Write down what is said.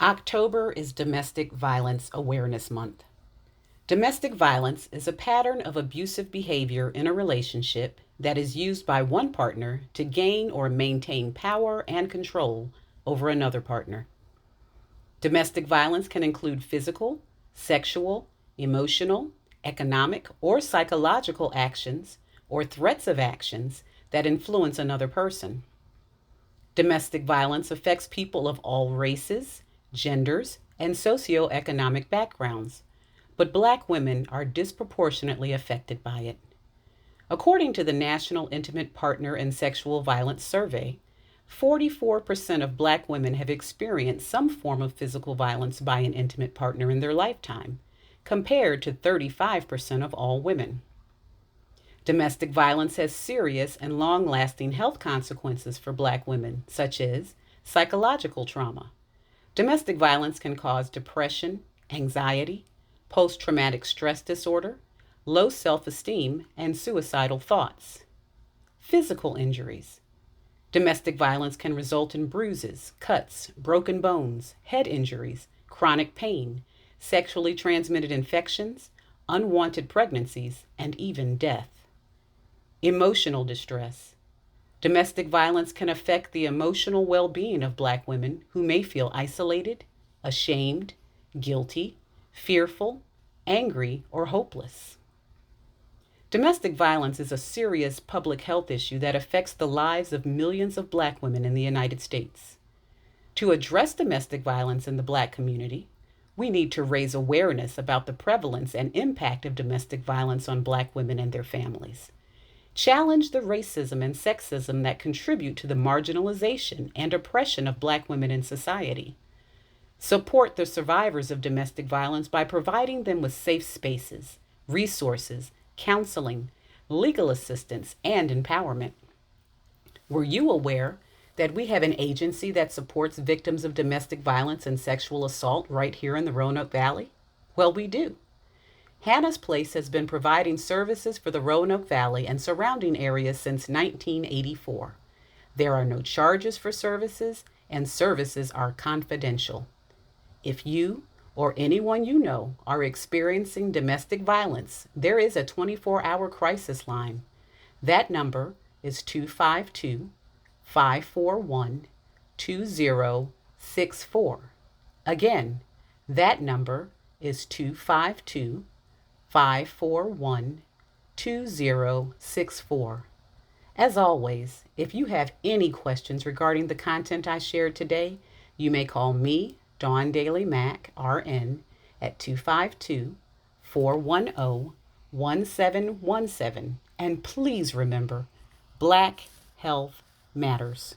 October is Domestic Violence Awareness Month. Domestic violence is a pattern of abusive behavior in a relationship that is used by one partner to gain or maintain power and control over another partner. Domestic violence can include physical, sexual, emotional, economic, or psychological actions or threats of actions that influence another person. Domestic violence affects people of all races, genders, and socioeconomic backgrounds, but Black women are disproportionately affected by it. According to the National Intimate Partner and Sexual Violence Survey, 44% of Black women have experienced some form of physical violence by an intimate partner in their lifetime, compared to 35% of all women. Domestic violence has serious and long-lasting health consequences for Black women, such as psychological trauma. Domestic violence can cause depression, anxiety, post-traumatic stress disorder, low self-esteem, and suicidal thoughts. Physical injuries. Domestic violence can result in bruises, cuts, broken bones, head injuries, chronic pain, sexually transmitted infections, unwanted pregnancies, and even death. Emotional distress. Domestic violence can affect the emotional well-being of Black women who may feel isolated, ashamed, guilty, fearful, angry, or hopeless. Domestic violence is a serious public health issue that affects the lives of millions of Black women in the United States. To address domestic violence in the Black community, we need to raise awareness about the prevalence and impact of domestic violence on Black women and their families. Challenge the racism and sexism that contribute to the marginalization and oppression of Black women in society. Support the survivors of domestic violence by providing them with safe spaces, resources, counseling, legal assistance, and empowerment. Were you aware that we have an agency that supports victims of domestic violence and sexual assault right here in the Roanoke Valley? Well, we do. Hannah's Place has been providing services for the Roanoke Valley and surrounding areas since 1984. There are no charges for services, and services are confidential. If you or anyone you know are experiencing domestic violence, there is a 24-hour crisis line. That number is 252-541-2064. Again, that number is 252-541-2064. As always, if you have any questions regarding the content I shared today, you may call me, Dawn Daly-Mack, RN, at 252-410-1717. And please remember, Black health matters.